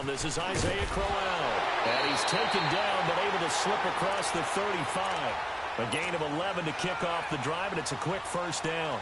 down. This is Isaiah Crowell. And he's taken down, but able to slip across the 35. A gain of 11 to kick off the drive, and it's a quick first down.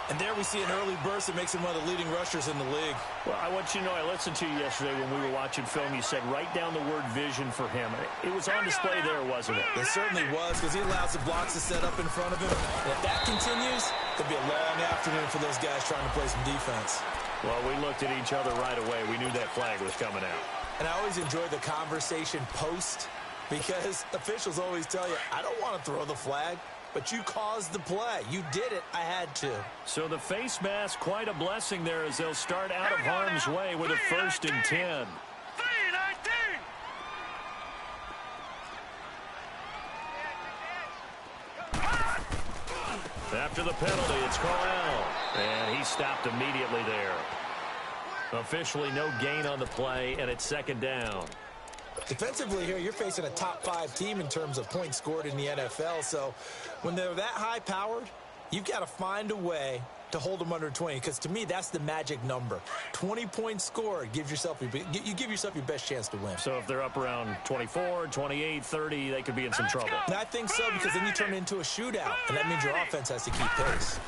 And there we see an early burst that makes him one of the leading rushers in the league. Well, I want you to know, I listened to you yesterday when we were watching film. You said write down the word vision for him. It was on display there, wasn't it? It certainly was, because he allows the blocks to set up in front of him. And if that continues, it'll be a long afternoon for those guys trying to play some defense. Well, we looked at each other right away. We knew that flag was coming out. And I always enjoy the conversation post, because officials always tell you, I don't want to throw the flag. But you caused the play. You did it. I had to. So the face mask, quite a blessing there as they'll start out of harm's way with a 1st and 10. After the penalty, it's Corral. And he stopped immediately there. Officially no gain on the play, and it's 2nd down. Defensively here, you're facing a top-5 team in terms of points scored in the NFL. So when they're that high-powered, you've got to find a way to hold them under 20. Because to me, that's the magic number. 20 points scored gives yourself you give yourself your best chance to win. So if they're up around 24, 28, 30, they could be in some trouble. And I think so, because then you turn it into a shootout, and that means your offense has to keep pace.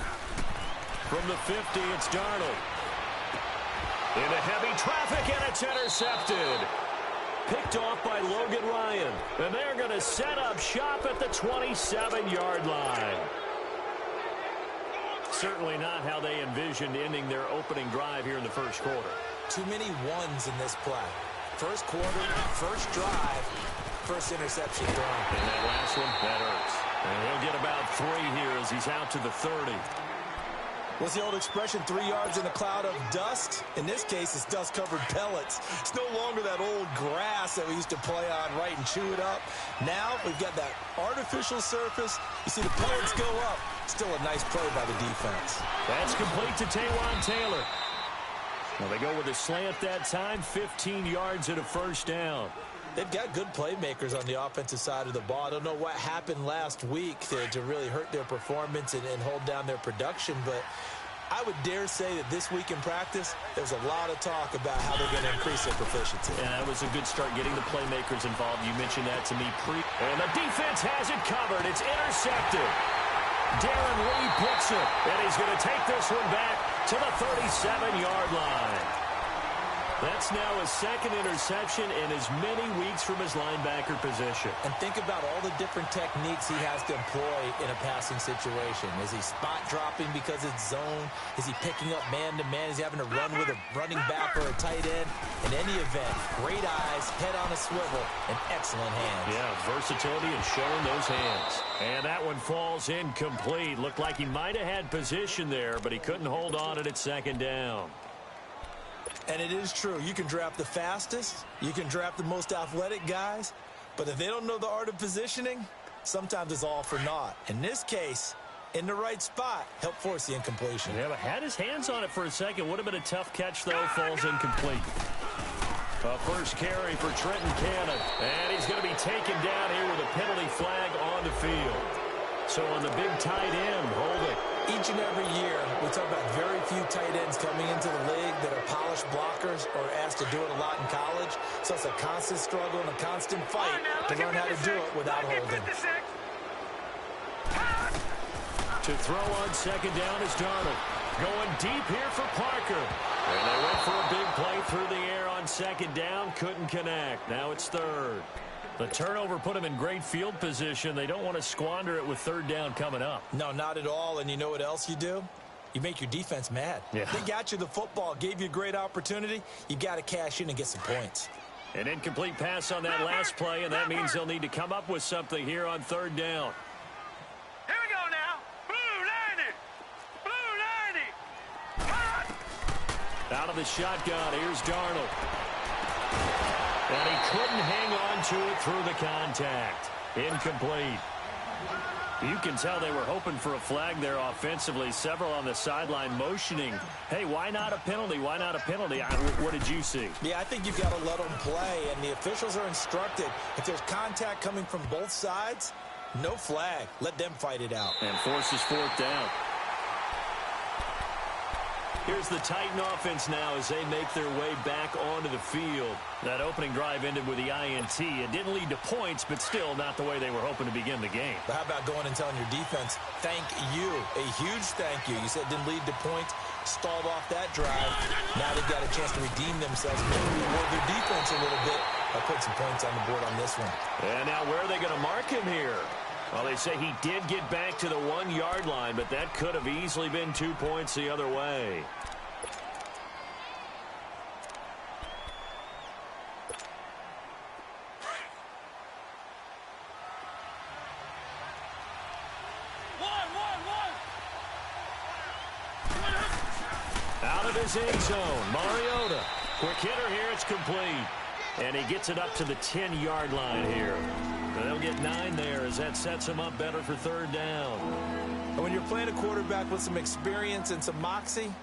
From the 50, it's Darnold. Into heavy traffic, and it's intercepted. Picked off by Logan Ryan. And they're going to set up shop at the 27-yard line. Certainly not how they envisioned ending their opening drive here in the first quarter. Too many ones in this play. First quarter, first drive, first interception thrown. And that last one, that hurts. And he'll get about 3 here as he's out to the 30. What's the old expression, 3 yards in a cloud of dust? In this case, it's dust-covered pellets. It's no longer that old grass that we used to play on, right, and chew it up. Now we've got that artificial surface. You see the pellets go up. Still a nice play by the defense. That's complete to Taywan Taylor. Well, they go with a slant that time, 15 yards and a 1st down. They've got good playmakers on the offensive side of the ball. I don't know what happened last week to really hurt their performance and hold down their production, but I would dare say that this week in practice, there's a lot of talk about how they're going to increase their proficiency. Yeah, that was a good start getting the playmakers involved. You mentioned that to me and the defense has it covered. It's intercepted. Darren Lee picks it, and he's going to take this one back to the 37-yard line. That's now his 2nd interception in as many weeks from his linebacker position. And think about all the different techniques he has to employ in a passing situation. Is he spot dropping because it's zone? Is he picking up man-to-man? Is he having to run with a running back or a tight end? In any event, great eyes, head on a swivel, and excellent hands. Yeah, versatility and showing those hands. And that one falls incomplete. Looked like he might have had position there, but he couldn't hold on at it 2nd down. And it is true. You can draft the fastest. You can draft the most athletic guys. But if they don't know the art of positioning, sometimes it's all for naught. In this case, in the right spot, helped force the incompletion. Yeah, but had his hands on it for a second. Would have been a tough catch, though. Falls incomplete. A first carry for Trenton Cannon. And he's going to be taken down here with a penalty flag on the field. So on the big tight end, hold it. Each and every year, we talk about very few tight ends coming into the league that are polished blockers or asked to do it a lot in college. So it's a constant struggle and a constant fight to learn how to do it without holding. To throw on 2nd down is Darnold. Going deep here for Parker. And they went for a big play through the air on 2nd down. Couldn't connect. Now it's 3rd. The turnover put them in great field position. They don't want to squander it with 3rd down coming up. No, not at all. And you know what else you do? You make your defense mad. Yeah. They got you the football, gave you a great opportunity. You got to cash in and get some points. An incomplete pass on that last play, and that means they'll need to come up with something here on 3rd down. Here we go now. Blue 90. Out of the shotgun, here's Darnold. And he couldn't hang on to it through the contact. Incomplete. You can tell they were hoping for a flag there offensively. Several on the sideline motioning, hey, why not a penalty? Why not a penalty? What did you see? Yeah, I think you've got to let them play, and the officials are instructed. If there's contact coming from both sides, no flag. Let them fight it out. And forces 4th down. Here's the Titan offense now as they make their way back onto the field. That opening drive ended with the INT. It didn't lead to points, but still not the way they were hoping to begin the game. But how about going and telling your defense, thank you, a huge thank you. You said it didn't lead to points, stalled off that drive. Now they've got a chance to redeem themselves, maybe reward their defense a little bit by putting some points on the board on this one. And now where are they going to mark him here? Well, they say he did get back to the 1-yard line, but that could have easily been 2 points the other way. Out of his end zone, Mariota. Quick hitter here, it's complete. And he gets it up to the 10-yard line here. They'll get 9 there as that sets him up better for third down. And when you're playing a quarterback with some experience and some moxie,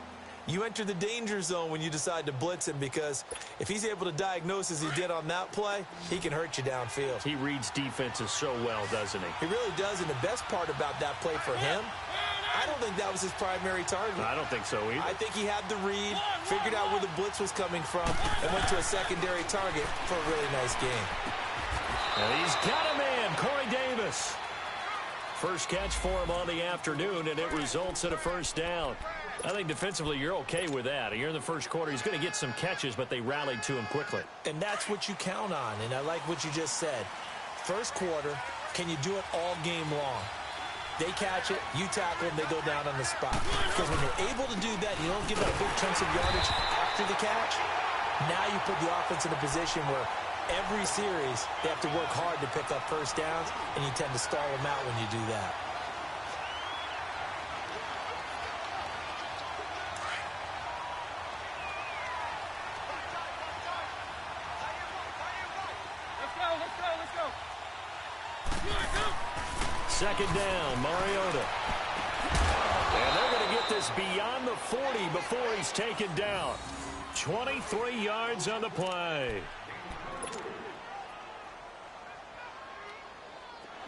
you enter the danger zone when you decide to blitz him, because if he's able to diagnose as he did on that play, he can hurt you downfield. He reads defenses so well, doesn't he? He really does, and the best part about that play for him, I don't think that was his primary target. I don't think so either. I think he had the read, figured out where the blitz was coming from, and went to a secondary target for a really nice game. And he's got a man, Corey Davis. First catch for him on the afternoon, and it results in a first down. I think defensively you're okay with that. Here in the first quarter, he's going to get some catches, but they rallied to him quickly. And that's what you count on, and I like what you just said. First quarter, can you do it all game long? They catch it, you tackle them, they go down on the spot. Because when you're able to do that, you don't give up big chunks of yardage after the catch. Now you put the offense in a position where every series they have to work hard to pick up first downs, and you tend to stall them out when you do that. Second down, Mariota. And they're going to get this beyond the 40 before he's taken down. 23 yards on the play.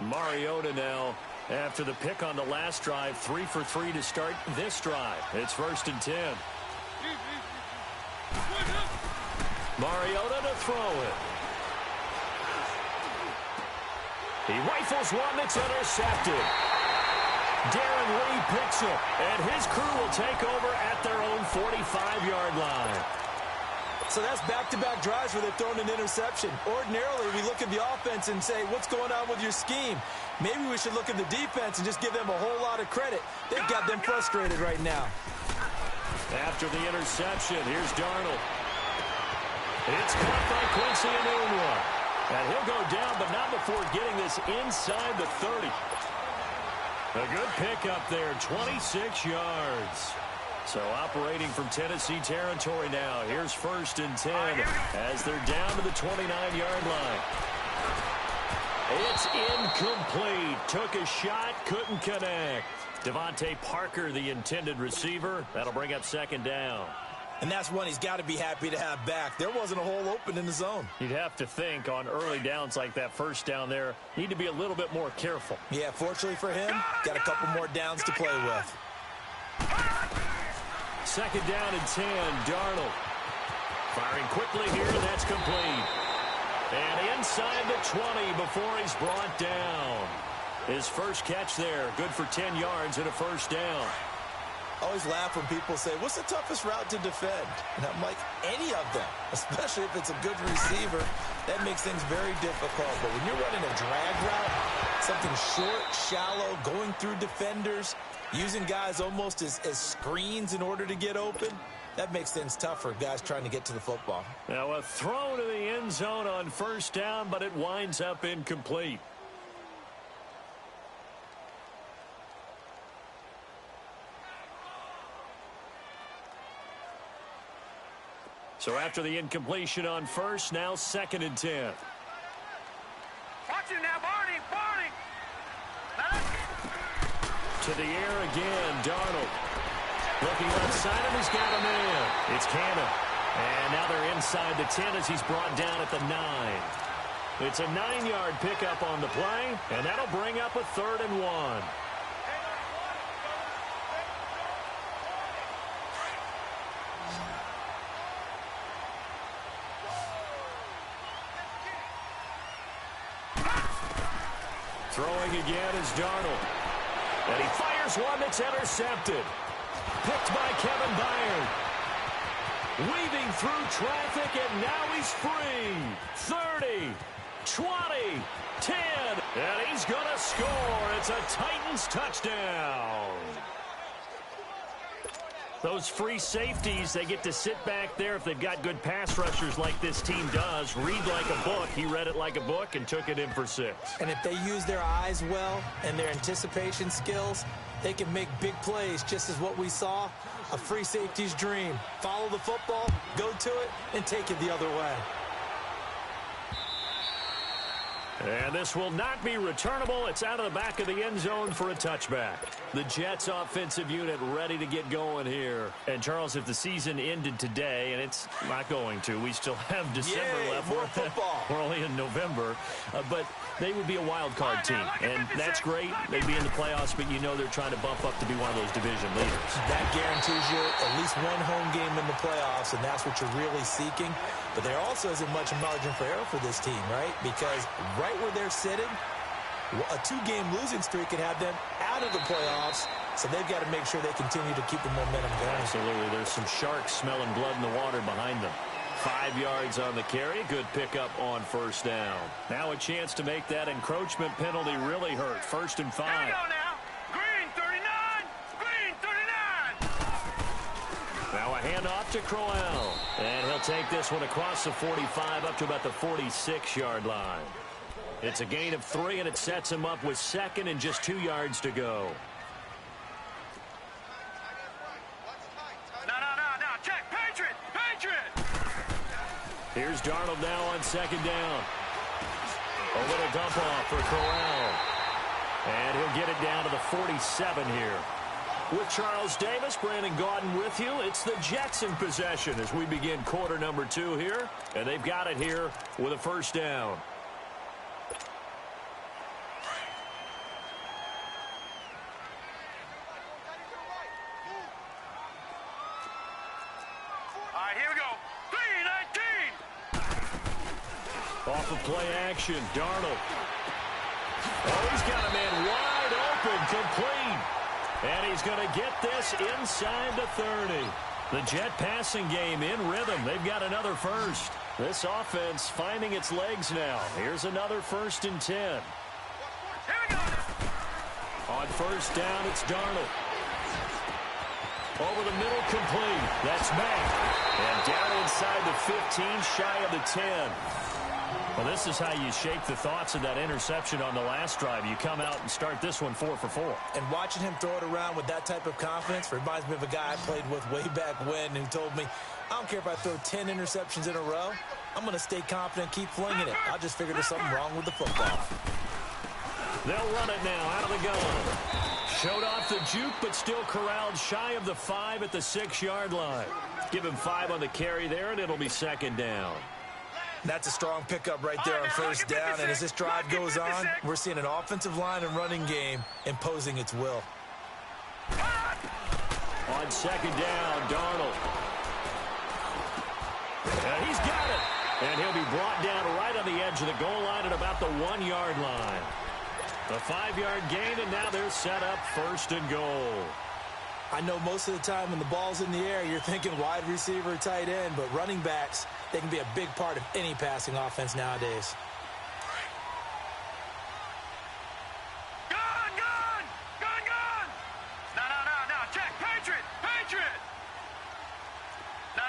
Mariota now, after the pick on the last drive, 3 for 3 to start this drive. It's 1st and 10. Mariota to throw it. He rifles one that's intercepted. Darren Lee picks it, and his crew will take over at their own 45-yard line. So that's back-to-back drives where they've thrown an interception. Ordinarily, we look at the offense and say, what's going on with your scheme? Maybe we should look at the defense and just give them a whole lot of credit. They've got them frustrated right now. After the interception, here's Darnold. It's caught by Quincy Enunwa. And he'll go down, but not before getting this inside the 30. A good pickup there, 26 yards. So operating from Tennessee territory now. Here's 1st and 10 as they're down to the 29-yard line. It's incomplete. Took a shot, couldn't connect. Devontae Parker, the intended receiver. That'll bring up 2nd down. And that's one he's got to be happy to have back. There wasn't a hole open in the zone. You'd have to think on early downs like that first down there, need to be a little bit more careful. Yeah, fortunately for him, got a couple more downs to play with. 2nd down and 10, Darnold. Firing quickly here, that's complete. And inside the 20 before he's brought down. His first catch there, good for 10 yards and a first down. I always laugh when people say, what's the toughest route to defend? And I'm like, any of them, especially if it's a good receiver. That makes things very difficult. But when you're running a drag route, something short, shallow, going through defenders, using guys almost as screens in order to get open, that makes things tough for guys trying to get to the football. Now a throw to the end zone on 1st down, but it winds up incomplete. So after the incompletion on 1st, now 2nd and 10. Watch him now, Barney, Barney. To the air again, Darnold. Looking outside him, he's got a man. It's Cannon. And now they're inside the 10 as he's brought down at the 9. It's a 9-yard pickup on the play, and that'll bring up a 3rd and 1. Throwing again is Darnold. And he fires one that's intercepted. Picked by Kevin Byard. Weaving through traffic, and now he's free. 30, 20, 10, and he's going to score. It's a Titans touchdown. Those free safeties, they get to sit back there if they've got good pass rushers like this team does. Read like a book. He read it like a book and took it in for 6. And if they use their eyes well and their anticipation skills, they can make big plays, just as what we saw. A free safety's dream. Follow the football, go to it, and take it the other way. And this will not be returnable. It's out of the back of the end zone for a touchback. The Jets offensive unit ready to get going here. And, Charles, if the season ended today, and it's not going to, we still have December left. More football. We're only in November. But they would be a wild card team. And that's great. They'd be in the playoffs, but you know they're trying to bump up to be one of those division leaders. That guarantees you at least one home game in the playoffs, and that's what you're really seeking. But there also isn't much margin for error for this team, right? Because right where they're sitting, a 2-game losing streak could have them out of the playoffs, so they've got to make sure they continue to keep the momentum going. Absolutely. There's some sharks smelling blood in the water behind them. 5 yards on the carry. Good pickup on first down. Now a chance to make that encroachment penalty really hurt. 1st and 5. Here we go now. Green 39. Green 39. Now a handoff to Crowell. And he'll take this one across the 45 up to about the 46-yard line. It's a gain of 3, and it sets him up with 2nd and just 2 yards to go. No. Check. Patriot. Here's Darnold now on 2nd down. A little dump off for Crowell. And he'll get it down to the 47 here. With Charles Davis, Brandon Gaudin with you. It's the Jets in possession as we begin quarter number 2 here. And they've got it here with a 1st down. All right, here we go. 3-19. Off of play action, Darnold. Oh, he's got a man wide open, complete. And he's going to get this inside the 30. The Jet passing game in rhythm. They've got another 1st. This offense finding its legs now. Here's another 1st and 10. Here we go. On 1st down, it's Darnold. Over the middle, complete. That's Mack. And down inside the 15, shy of the 10. Well, this is how you shape the thoughts of that interception on the last drive. You come out and start this one 4 for 4. And watching him throw it around with that type of confidence reminds me of a guy I played with way back when who told me, I don't care if I throw 10 interceptions in a row. I'm going to stay confident, keep flinging it. I just figured there's something wrong with the football. They'll run it now out of the gun. Showed off the juke, but still corralled shy of the 5 at the 6-yard line. Give him 5 on the carry there, and it'll be 2nd down. That's a strong pickup right there on 1st down. And as this drive goes on, we're seeing an offensive line and running game imposing its will. On 2nd down, Darnold. And he's got it. And he'll be brought down right on the edge of the goal line at about the 1-yard line. The 5-yard gain, and now they're set up 1st and goal. I know most of the time when the ball's in the air, you're thinking wide receiver, tight end, but running backs, they can be a big part of any passing offense nowadays. Gun. No. Check. Patriot. No.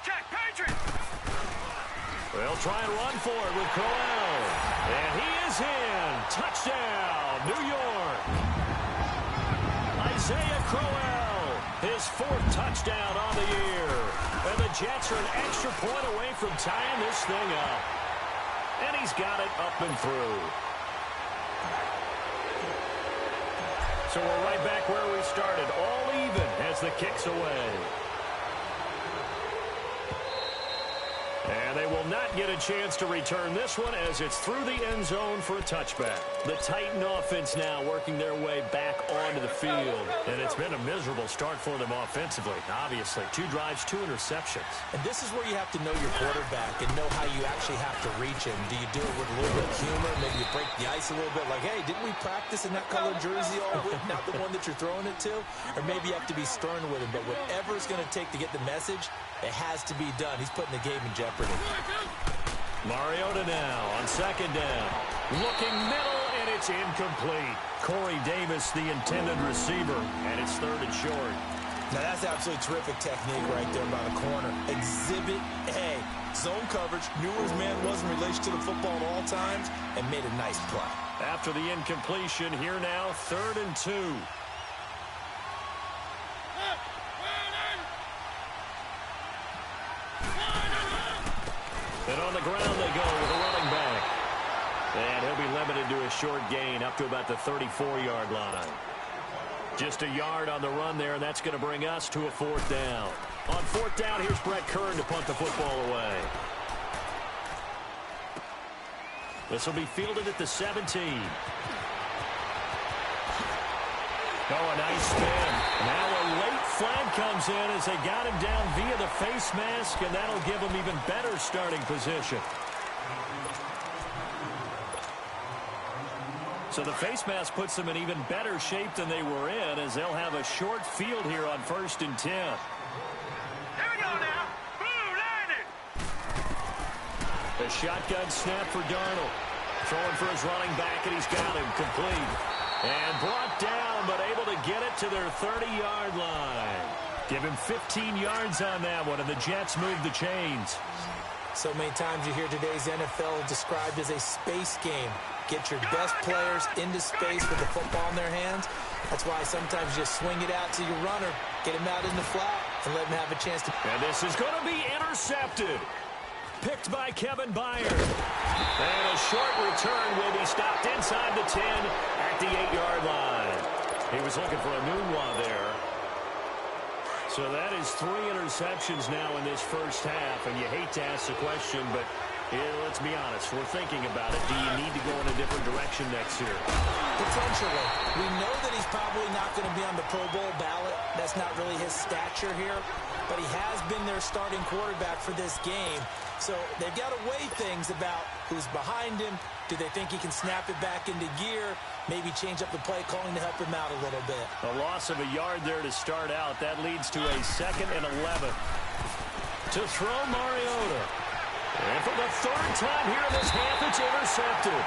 Check. Patriot. They'll try and run for it with Crowell. And he is in. Touchdown, New York. Isaiah Crowell, his 4th touchdown on the year. And the Jets are an extra point away from tying this thing up. And he's got it up and through. So we're right back where we started, all even as the kick's away. And they will not get a chance to return this one as it's through the end zone for a touchback. The Titan offense now working their way back onto the field. And it's been a miserable start for them offensively. Obviously, 2 drives, 2 interceptions. And this is where you have to know your quarterback and know how you actually have to reach him. Do you do it with a little bit of humor? Maybe you break the ice a little bit like, hey, didn't we practice in that colored jersey all week? Not the one that you're throwing it to? Or maybe you have to be stern with him. But whatever it's going to take to get the message, it has to be done. He's putting the game in jeopardy. Mariota now on second down. Looking middle, and it's incomplete. Corey Davis, the intended receiver, and it's 3rd and short. Now, that's absolutely terrific technique right there by the corner. Exhibit A. Zone coverage, knew where his man was in relation to the football at all times, and made a nice play. After the incompletion, here now, 3rd and 2. And on the ground they go with a running back. And he'll be limited to a short gain up to about the 34-yard line. Just a yard on the run there, and that's going to bring us to a 4th down. On 4th down, here's Brett Kern to punt the football away. This will be fielded at the 17. Oh, a nice spin. Now a late flag comes in as they got him down via the face mask, and that'll give him even better starting position. So the face mask puts them in even better shape than they were in as they'll have a short field here on 1st and 10. Here we go now. Blue landed. The shotgun snap for Darnold. Throwing for his running back, and he's got him complete. And brought down, but able to get it to their 30-yard line. Give him 15 yards on that one, and the Jets move the chains. So many times you hear today's NFL described as a space game. Get your best players into space with the football in their hands. That's why sometimes you just swing it out to your runner, get him out in the flat, and let him have a chance to... And this is going to be intercepted. Picked by Kevin Byard. And a short return will be stopped inside the 10 at the 8-yard line. He was looking for a moonwah there. So that is 3 interceptions now in this first half. And you hate to ask the question, but let's be honest. We're thinking about it. Do you need to go in a different direction next year? Potentially. We know that he's probably not going to be on the Pro Bowl ballot. That's not really his stature here. But he has been their starting quarterback for this game. So they've got to weigh things about who's behind him. Do they think he can snap it back into gear? Maybe change up the play calling to help him out a little bit. A loss of a yard there to start out. That leads to a 2nd and 11. To throw Mariota. And for the 3rd time here in this half, it's intercepted.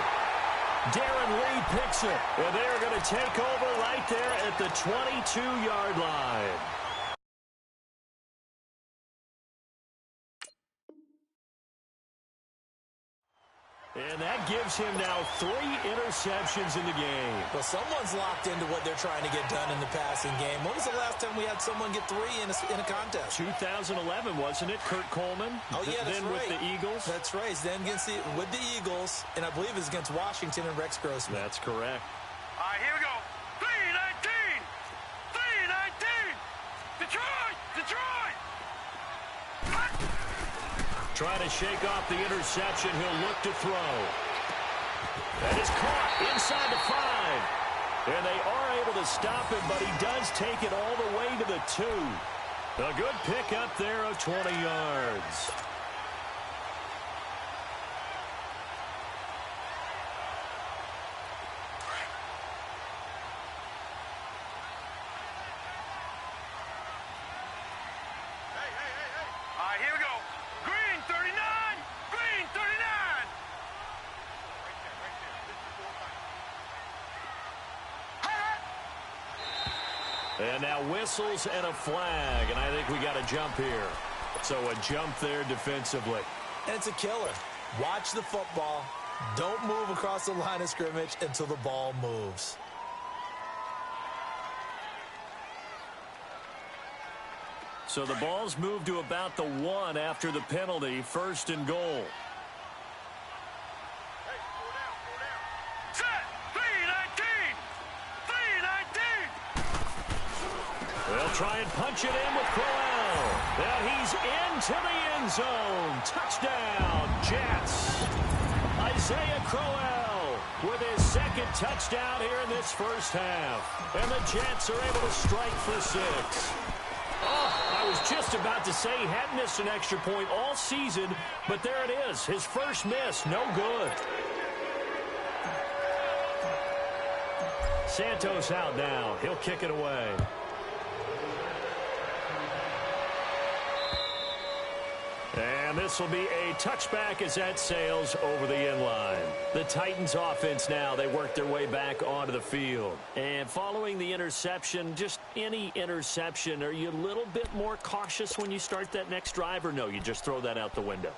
Darren Lee picks it. And they're going to take over right there at the 22-yard line. And that gives him now 3 interceptions in the game. Well, someone's locked into what they're trying to get done in the passing game. When was the last time we had someone get 3 in a contest? 2011, wasn't it? Kurt Coleman. Oh, yeah, that's then right. with the Eagles. That's right. Then with the Eagles, and I believe it's against Washington and Rex Grossman. That's correct. All right, here we go. 3-19. 3-19. Detroit. Detroit. Trying to shake off the interception. He'll look to throw. That is caught inside the 5. And they are able to stop him, but he does take it all the way to the 2. A good pickup there of 20 yards. All right, here we go. Green 39. Green 39. And now whistles and a flag, and I think we got a jump here. So a jump there defensively. And it's a killer. Watch the football. Don't move across the line of scrimmage until the ball moves. So the ball's moved to about the 1 after the penalty, 1st and goal. Set. 3-19. 3-19. They'll try and punch it in with Crowell. And he's into the end zone. Touchdown, Jets. Isaiah Crowell with his second touchdown here in this first half. And the Jets are able to strike for 6. Oh, I was just about to say he hadn't missed an extra point all season, but there it is. His first miss, no good. Santos out now. He'll kick it away. And this will be a touchback as that sails over the end line. The Titans offense now, they work their way back onto the field. And following the interception, just any interception, are you a little bit more cautious when you start that next drive, or no, you just throw that out the window?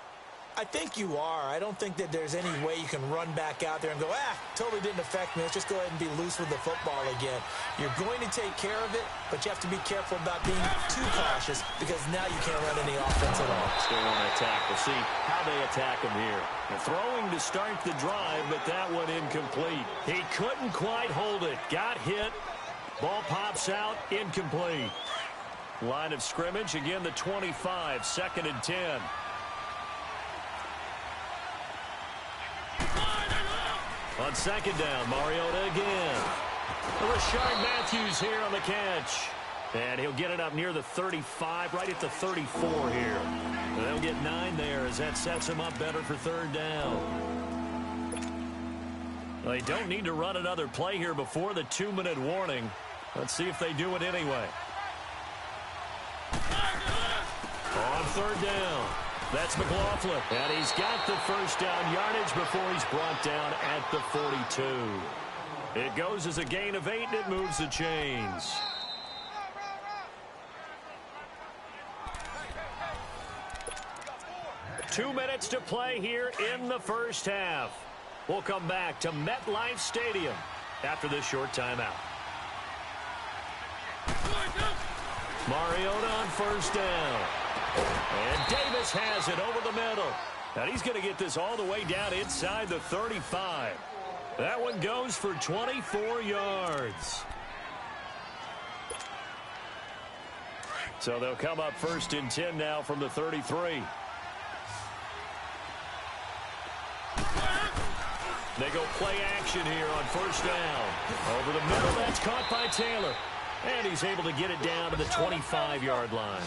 I think you are. I don't think that there's any way you can run back out there and go, totally didn't affect me. Let's just go ahead and be loose with the football again. You're going to take care of it, but you have to be careful about being too cautious because now you can't run any offense at all. Still on attack. We'll see how they attack him here. Throwing to start the drive, but that one incomplete. He couldn't quite hold it. Got hit. Ball pops out. Incomplete. Line of scrimmage. Again, the 25. 2nd and 10. On 2nd down, Mariota again. Rashard Matthews here on the catch. And he'll get it up near the 35, right at the 34 here. And they'll get 9 there as that sets him up better for 3rd down. They don't need to run another play here before the 2-minute warning. Let's see if they do it anyway. On 3rd down. That's McLaughlin. And he's got the first down yardage before he's brought down at the 42. It goes as a gain of 8, and it moves the chains. Two minutes to play here in the first half. We'll come back to MetLife Stadium after this short timeout. Mariota on 1st down. And Davis has it over the middle. And he's going to get this all the way down inside the 35. That one goes for 24 yards. So they'll come up 1st and 10 now from the 33. They go play action here on 1st down. Over the middle, that's caught by Taylor. And he's able to get it down to the 25-yard line.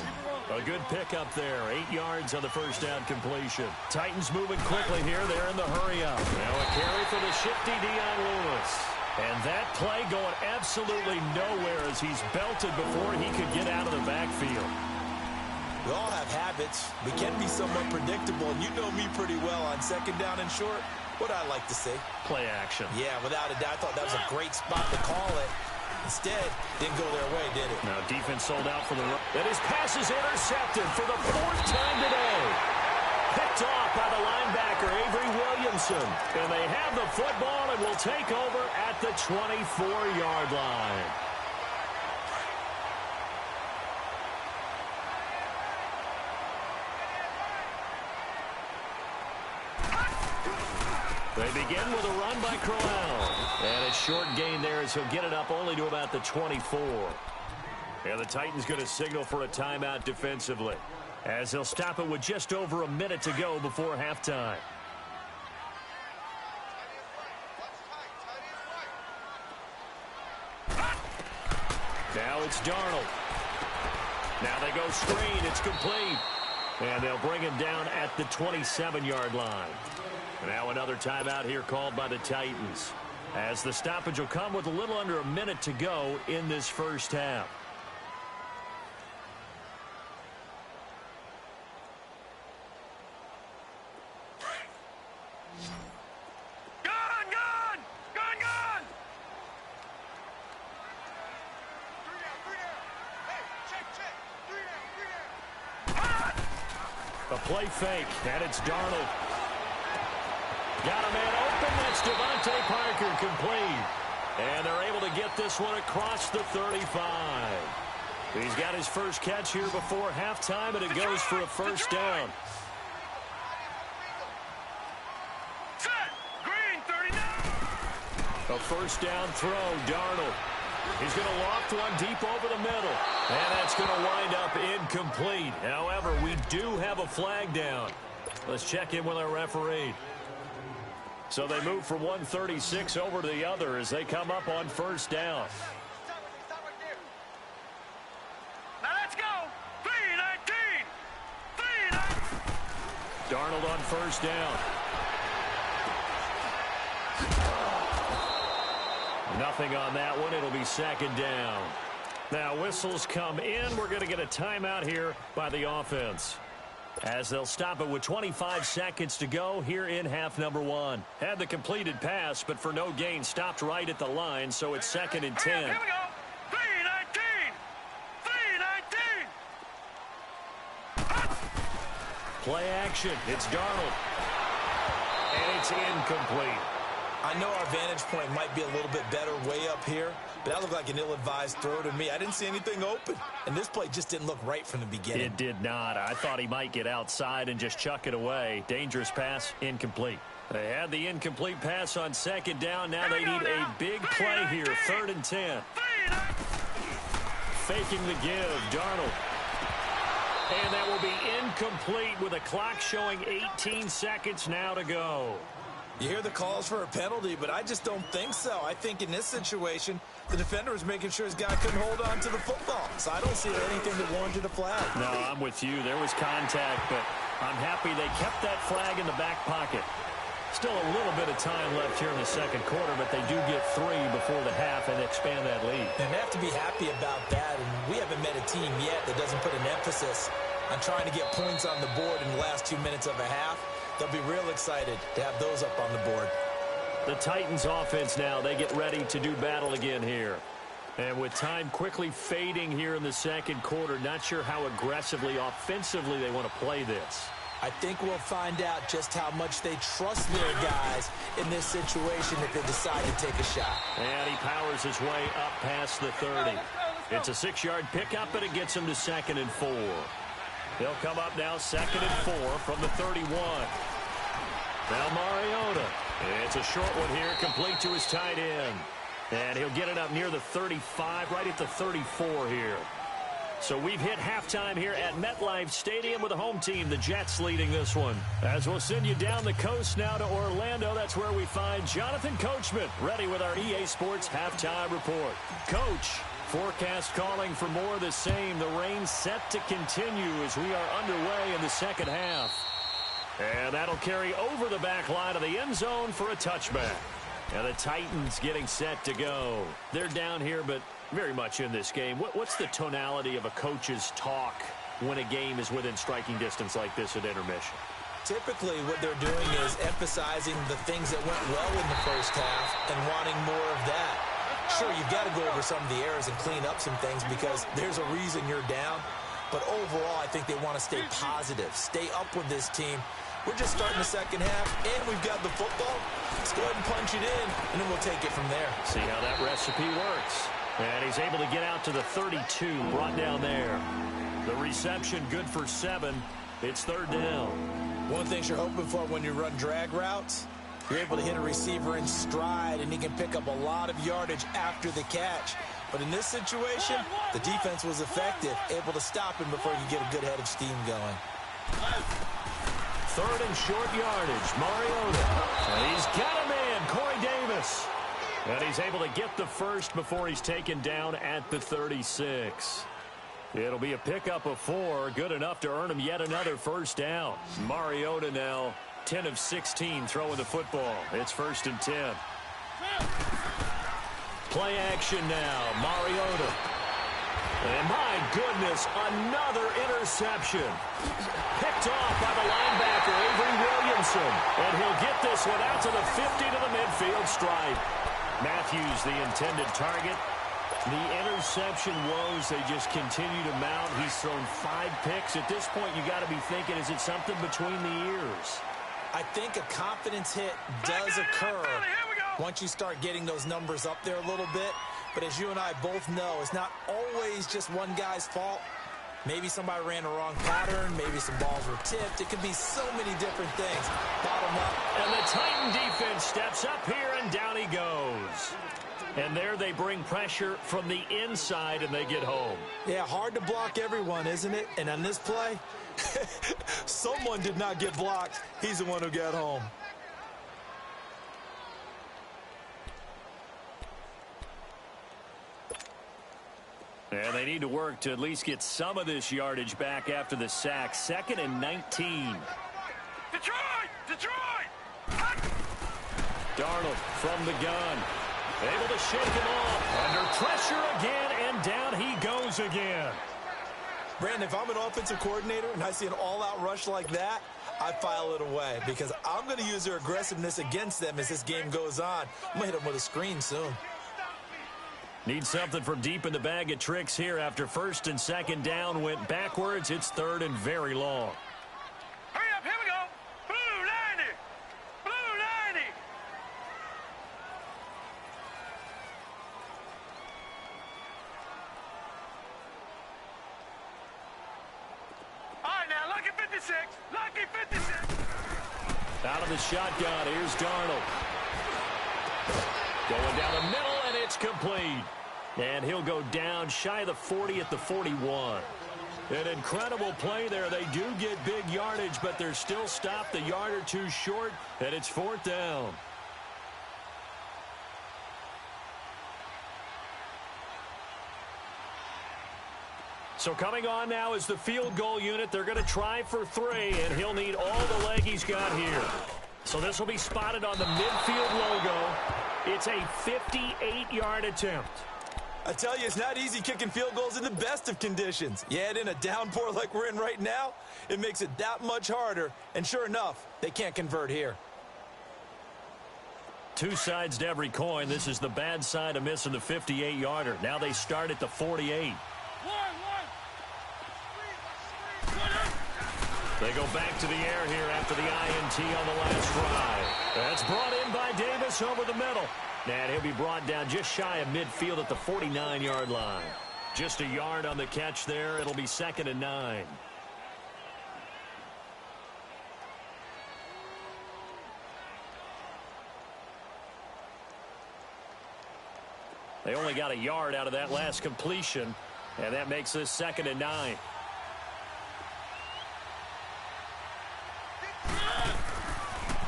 A good pickup there. 8 yards on the first down completion. Titans moving quickly here. They're in the hurry-up. Now a carry for the shifty Dion Lewis. And that play going absolutely nowhere as he's belted before he could get out of the backfield. We all have habits. We can be somewhat predictable, and you know me pretty well on 2nd down and short. What I like to say? Play action. Yeah, without a doubt. I thought that was a great spot to call it. Instead, didn't go their way, did it? Now defense sold out for the run. And his pass is intercepted for the 4th time today. Picked off by the linebacker, Avery Williamson. And they have the football and will take over at the 24-yard line. They begin with a run by Crowell. And a short gain there as he'll get it up only to about the 24. And the Titans going to signal for a timeout defensively, as they'll stop it with just over a minute to go before halftime. Now it's Darnold. Now they go screen. It's complete. And they'll bring him down at the 27-yard line. Now another timeout here called by the Titans, as the stoppage will come with a little under a minute to go in this first half. A play fake, and it's Darnold. Got a man open. That's Devontae Parker, complete. And they're able to get this one across the 35. He's got his first catch here before halftime, and it goes for a first down. Green, 39. A first down throw, Darnold. He's going to loft one deep over the middle. And that's going to wind up incomplete. However, we do have a flag down. Let's check in with our referee. So they move from 136 over to the other as they come up on first down. Now let's go. 3-19. 3-19. Darnold on first down. Nothing on that one. It'll be second down. Now whistles come in. We're going to get a timeout here by the offense, as they'll stop it with 25 seconds to go here in half number one. Had the completed pass, but for no gain, stopped right at the line, so it's second and 10. Here we go. 3-19. 3-19. Play action. It's Darnold. And it's incomplete. I know our vantage point might be a little bit better way up here, but that looked like an ill-advised throw to me. I didn't see anything open, and this play just didn't look right from the beginning. It did not. I thought he might get outside and just chuck it away. Dangerous pass, incomplete. They had the incomplete pass on second down. Now they need a big play here, third and 10. Faking the give, Darnold. And that will be incomplete with a clock showing 18 seconds now to go. You hear the calls for a penalty, but I just don't think so. I think in this situation, the defender was making sure his guy couldn't hold on to the football. So I don't see anything that warranted a flag. No, I'm with you. There was contact, but I'm happy they kept that flag in the back pocket. Still a little bit of time left here in the second quarter, but they do get 3 before the half and expand that lead. And they have to be happy about that, and we haven't met a team yet that doesn't put an emphasis on trying to get points on the board in the last 2 minutes of a half. They'll be real excited to have those up on the board. The Titans offense now, they get ready to do battle again here. And with time quickly fading here in the second quarter, not sure how aggressively, offensively they want to play this. I think we'll find out just how much they trust their guys in this situation if they decide to take a shot. And he powers his way up past the 30. It's a 6-yard pickup, and it gets him to second and 4. They'll come up now second and 4 from the 31. Now Mariota. It's a short one here, complete to his tight end. And he'll get it up near the 35, right at the 34 here. So we've hit halftime here at MetLife Stadium with the home team, the Jets, leading this one. As we'll send you down the coast now to Orlando, that's where we find Jonathan Coachman, ready with our EA Sports halftime report. Coach, forecast calling for more of the same. The rain set to continue as we are underway in the second half. And that'll carry over the back line of the end zone for a touchback. And the Titans getting set to go. They're down here, but very much in this game. What's the tonality of a coach's talk when a game is within striking distance like this at intermission? Typically, what they're doing is emphasizing the things that went well in the first half and wanting more of that. Sure, you've got to go over some of the errors and clean up some things because there's a reason you're down. But overall, I think they want to stay positive, stay up with this team. We're just starting the second half, and we've got the football. Let's go ahead and punch it in, and then we'll take it from there. See how that recipe works. And he's able to get out to the 32, brought down there. The reception good for 7. It's third down. One thing you're hoping for when you run drag routes, you're able to hit a receiver in stride, and he can pick up a lot of yardage after the catch. But in this situation, the defense was effective, able to stop him before you get a good head of steam going. Third and short yardage, Mariota. And he's got a man, Corey Davis. And he's able to get the first before he's taken down at the 36. It'll be a pickup of 4, good enough to earn him yet another first down. Mariota now 10 of 16 throwing the football. It's first and 10. Play action now, Mariota. And my goodness, another interception. Picked off by the linebacker, Avery Williamson. And he'll get this one out to the 50 to the midfield stripe. Matthews, the intended target. The interception woes, they just continue to mount. He's thrown 5 picks. At this point, you got to be thinking, is it something between the ears? I think a confidence hit does occur once you start getting those numbers up there a little bit. But as you and I both know, it's not always just one guy's fault. Maybe somebody ran the wrong pattern. Maybe some balls were tipped. It could be so many different things. Bottom up. And the Titan defense steps up here, and down he goes. And there they bring pressure from the inside, and they get home. Yeah, hard to block everyone, isn't it? And on this play, someone did not get blocked. He's the one who got home. And they need to work to at least get some of this yardage back after the sack. 2nd and 19. Detroit! Detroit! Darnold from the gun. Able to shake him off. Under pressure again, and down he goes again. Brandon, if I'm an offensive coordinator and I see an all-out rush like that, I file it away because I'm going to use their aggressiveness against them as this game goes on. I'm going to hit them with a screen soon. Need something from deep in the bag of tricks here after 1st and 2nd down went backwards. It's 3rd and very long. Hurry up, here we go. Blue 90. Blue 90. All right, now, lucky 56. Lucky 56. Out of the shotgun, here's Darnold. Going down the middle, and it's complete. And he'll go down shy of the 40 at the 41. An incredible play there. They do get big yardage, but they're still stopped a yard or two short, and it's 4th down. So coming on now is the field goal unit. They're going to try for 3, and he'll need all the leg he's got here. So this will be spotted on the midfield logo. It's a 58-yard attempt. I tell you, it's not easy kicking field goals in the best of conditions. You add in a downpour like we're in right now, it makes it that much harder. And sure enough, they can't convert here. Two sides to every coin. This is the bad side of missing the 58-yarder. Now they start at the 48. They go back to the air here after the INT on the last drive. That's brought in by Davis over the middle. And he'll be brought down just shy of midfield at the 49-yard line. Just a yard on the catch there. It'll be 2nd and 9. They only got a yard out of that last completion, and that makes this 2nd and 9.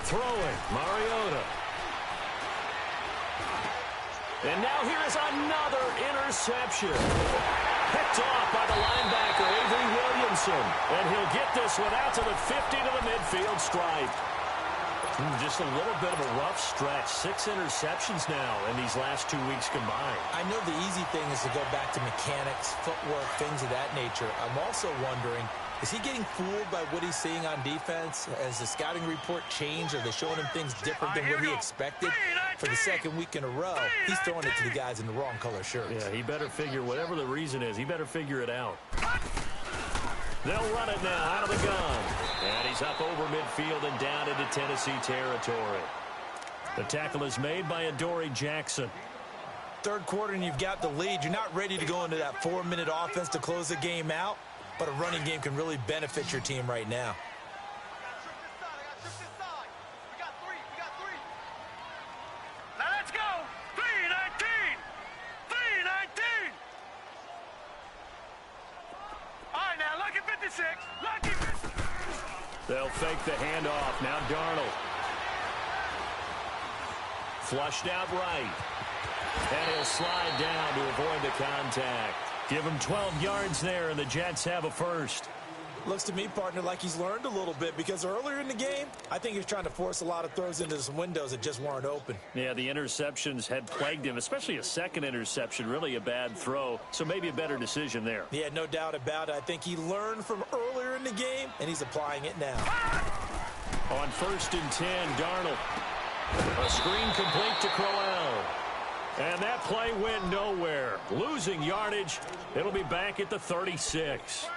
Throwing, Mariota. And now here is another interception. Picked off by the linebacker, Avery Williamson. And he'll get this one out to the 50 to the midfield stripe. Just a little bit of a rough stretch. 6 interceptions now in these last 2 weeks combined. I know the easy thing is to go back to mechanics, footwork, things of that nature. I'm also wondering, is he getting fooled by what he's seeing on defense? Has the scouting report changed? Are they showing him things different than what he expected? For the 2nd week in a row, he's throwing it to the guys in the wrong color shirts. Yeah, he better figure, whatever the reason is, he better figure it out. They'll run it now out of the gun. And he's up over midfield and down into Tennessee territory. The tackle is made by Adoree Jackson. 3rd quarter and you've got the lead. You're not ready to go into that 4-minute offense to close the game out. But a running game can really benefit your team right now. Now let's go. 319. 319. All right, now lucky 56. Lucky 56. They'll fake the handoff. Now Darnold. Flushed out right. And he'll slide down to avoid the contact. Give him 12 yards there, and the Jets have a first. Looks to me, partner, like he's learned a little bit because earlier in the game, I think he was trying to force a lot of throws into some windows that just weren't open. Yeah, the interceptions had plagued him, especially a 2nd interception, really a bad throw, so maybe a better decision there. Yeah, no doubt about it. I think he learned from earlier in the game, and he's applying it now. On 1st and 10, Darnold. A screen complete to Crowell. And that play went nowhere. Losing yardage. It'll be back at the 36.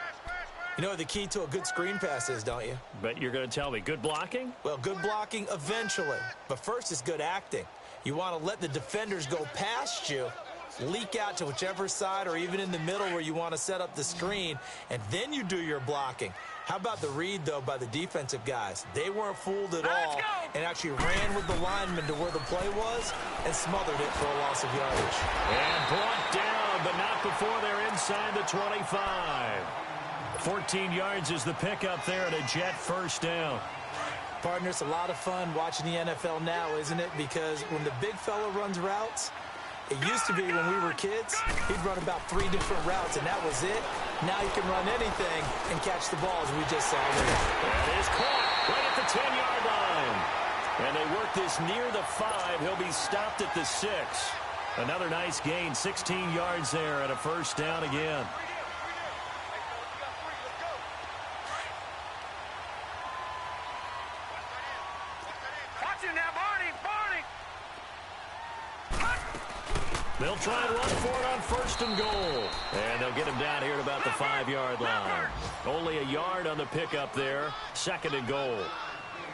You know what the key to a good screen pass is, don't you? Bet you're going to tell me. Good blocking? Well, good blocking eventually. But first is good acting. You want to let the defenders go past you leak out to whichever side or even in the middle where you want to set up the screen, and then you do your blocking. How about the read, though, by the defensive guys? They weren't fooled at all and actually ran with the lineman to where the play was and smothered it for a loss of yardage. And brought down, but not before they're inside the 25. 14 yards is the pickup there at a Jet first down. Partner, it's a lot of fun watching the NFL now, isn't it? Because when the big fella runs routes, it used to be when we were kids, he'd run about 3 different routes, and that was it. Now he can run anything and catch the ball, as we just saw there. That is caught right at the 10-yard line. And they work this near the 5. He'll be stopped at the 6. Another nice gain, 16 yards there at a first down again. They'll try and run for it on first and goal. And they'll get him down here at about the 5-yard line. Only a yard on the pickup there. Second and goal.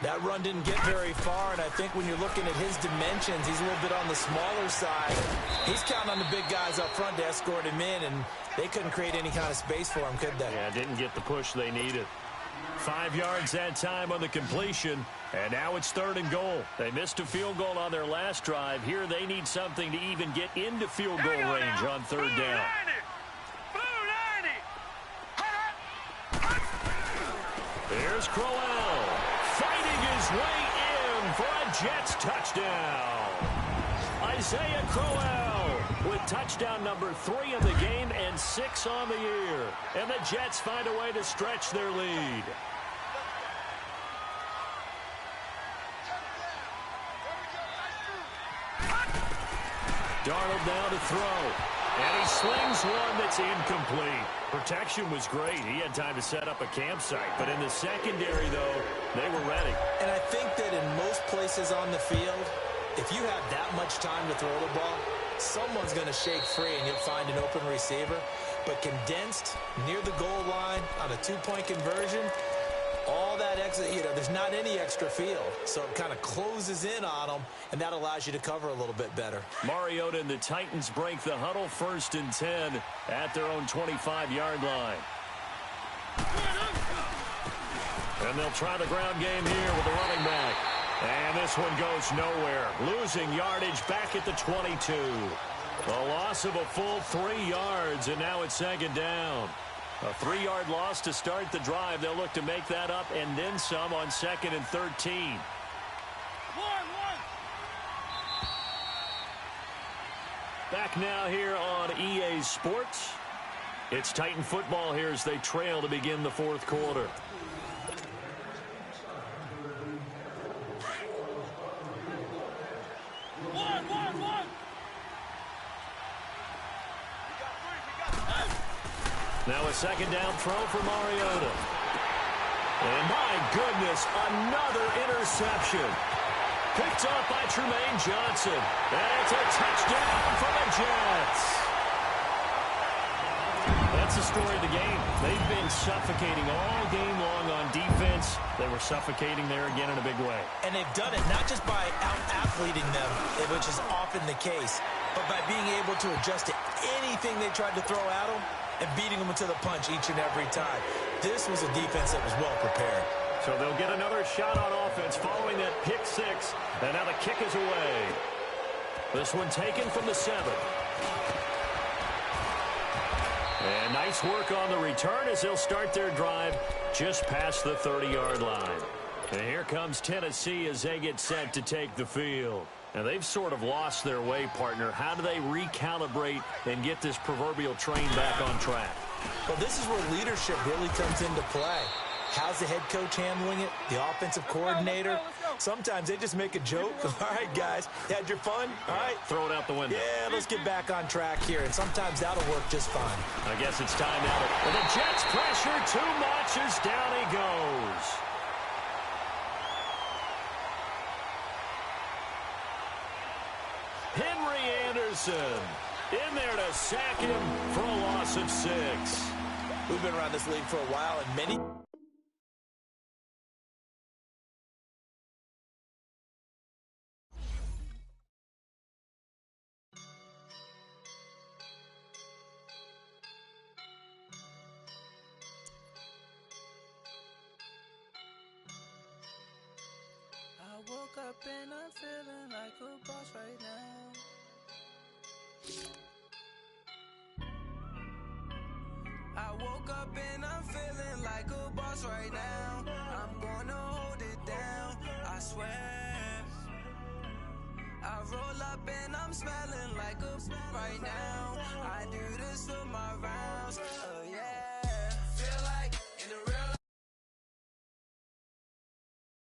That run didn't get very far, and I think when you're looking at his dimensions, he's a little bit on the smaller side. He's counting on the big guys up front to escort him in, and they couldn't create any kind of space for him, could they? Yeah, didn't get the push they needed. 5 yards that time on the completion, and now it's third and goal. They missed a field goal on their last drive. Here they need something to even get into field goal range on third down. Here's Crowell fighting his way in for a Jets touchdown. Isaiah Crowell with touchdown number 3 in the game and 6 on the year. And the Jets find a way to stretch their lead. Darnold now to throw. And he slings one that's incomplete. Protection was great. He had time to set up a campsite. But in the secondary, though, they were ready. And I think that in most places on the field, if you have that much time to throw the ball, someone's going to shake free and you'll find an open receiver. But condensed near the goal line on a 2-point conversion, all that extra, there's not any extra field. So it kind of closes in on them, and that allows you to cover a little bit better. Mariota and the Titans break the huddle, 1st and 10 at their own 25-yard line. And they'll try the ground game here with the running back. And this one goes nowhere. Losing yardage back at the 22. A loss of a full 3 yards, and now it's second down. A 3-yard loss to start the drive. They'll look to make that up and then some on 2nd and 13. Back now here on EA Sports. It's Titan football here as they trail to begin the 4th quarter. Now a second down throw for Mariota. And my goodness, another interception. Picked up by Tremaine Johnson. And it's a touchdown for the Jets. That's the story of the game. They've been suffocating all game long on defense. They were suffocating there again in a big way. And they've done it not just by out-athleting them, which is often the case, but by being able to adjust to anything they tried to throw at them and beating them to the punch each and every time. This was a defense that was well prepared. So they'll get another shot on offense following that pick 6. And now the kick is away. This one taken from the 7. And nice work on the return as they'll start their drive just past the 30-yard line. And here comes Tennessee as they get set to take the field. Now, they've sort of lost their way, partner. How do they recalibrate and get this proverbial train back on track? Well, this is where leadership really comes into play. How's the head coach handling it? The offensive coordinator? Sometimes they just make a joke. All right, guys, you had your fun? All right. Throw it out the window. Yeah, let's get back on track here. And sometimes that'll work just fine. I guess it's time now. And the Jets pressure too much as down he goes. Henry Anderson in there to sack him for a loss of 6. We've been around this league for a while, and many... up and I'm feeling like a boss right now. I woke up and I'm feeling like a boss right now. I'm gonna hold it down, I swear. I roll up and I'm smelling like a right now. I do this for my rhyme.